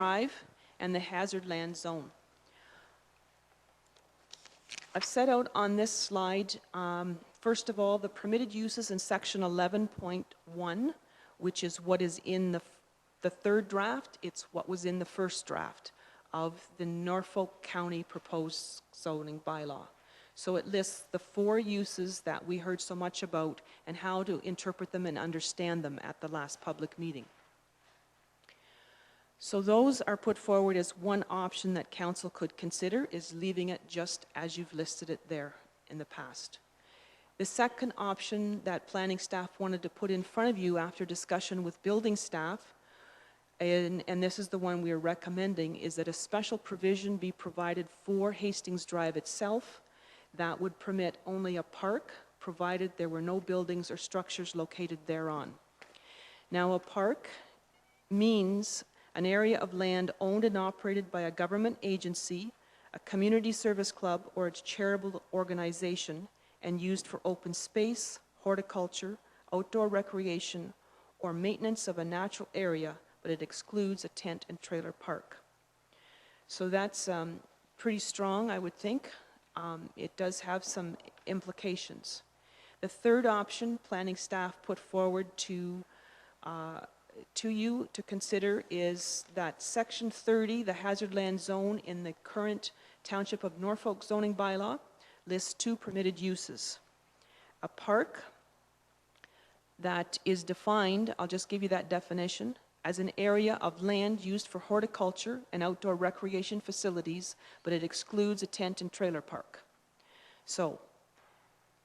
Drive and the hazard land zone. I've set out on this slide, first of all, the permitted uses in section 11.1, which is what is in the third draft. It's what was in the first draft of the Norfolk County proposed zoning bylaw. So it lists the 4 uses that we heard so much about and how to interpret them and understand them at the last public meeting. So those are put forward as one option that council could consider, is leaving it just as you've listed it there in the past. The second option that planning staff wanted to put in front of you after discussion with building staff, and this is the one we are recommending, is that a special provision be provided for Hastings Drive itself that would permit only a park, provided there were no buildings or structures located thereon. Now, a park means an area of land owned and operated by a government agency, a community service club, or its charitable organization, and used for open space, horticulture, outdoor recreation, or maintenance of a natural area, but it excludes a tent and trailer park. So that's pretty strong, I would think. It does have some implications. The third option planning staff put forward to you to consider is that section 30, the hazard land zone in the current Township of Norfolk zoning bylaw, lists 2 permitted uses. A park that is defined, I'll just give you that definition, as an area of land used for horticulture and outdoor recreation facilities, but it excludes a tent and trailer park. So,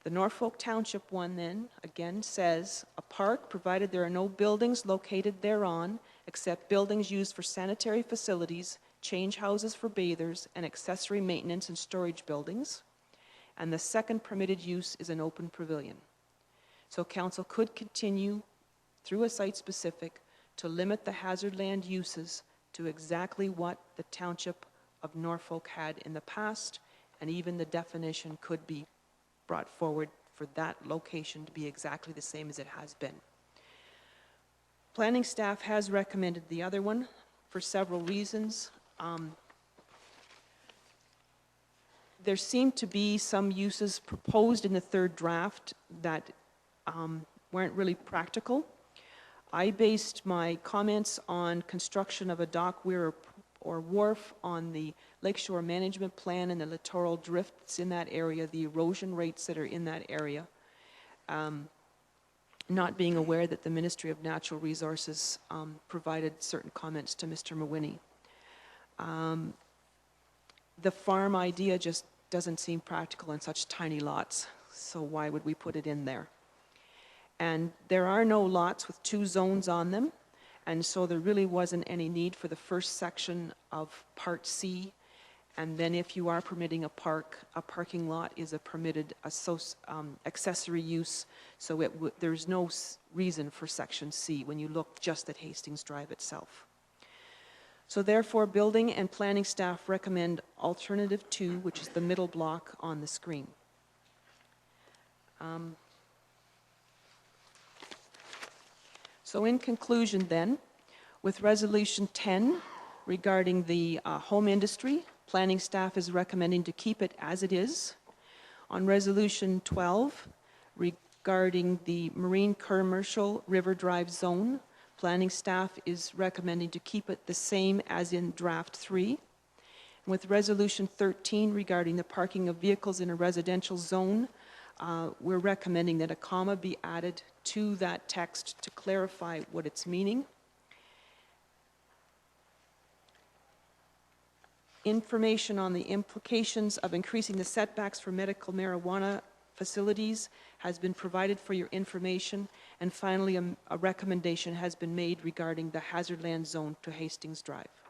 the Norfolk Township one then, again, says a park, provided there are no buildings located thereon, except buildings used for sanitary facilities, change houses for bathers, and accessory maintenance and storage buildings. And the second permitted use is an open pavilion. So council could continue through a site-specific to limit the hazard land uses to exactly what the Township of Norfolk had in the past, and even the definition could be brought forward for that location to be exactly the same as it has been. Planning staff has recommended the other one for several reasons. There seem to be some uses proposed in the third draft that weren't really practical. I based my comments on construction of a dock, weir, or wharf on the Lakeshore Management Plan and the littoral drifts in that area, the erosion rates that are in that area. Not being aware that the Ministry of Natural Resources provided certain comments to Mr. Mawhinney. The farm idea just doesn't seem practical in such tiny lots, so why would we put it in there? And there are no lots with 2 zones on them, and so there really wasn't any need for the first section of Part C. And then if you are permitting a parking lot is a permitted accessory use, so there's no reason for Section C when you look just at Hastings Drive itself. So therefore, building and planning staff recommend alternative 2, which is the middle block on the screen. So in conclusion then, with Resolution 10 regarding the home industry, planning staff is recommending to keep it as it is. On Resolution 12 regarding the marine commercial river drive zone, planning staff is recommending to keep it the same as in draft 3. And with Resolution 13 regarding the parking of vehicles in a residential zone, we're recommending that a comma be added to that text to clarify what it's meaning. Information on the implications of increasing the setbacks for medical marijuana facilities has been provided for your information. And finally, a recommendation has been made regarding the hazard land zone to Hastings Drive.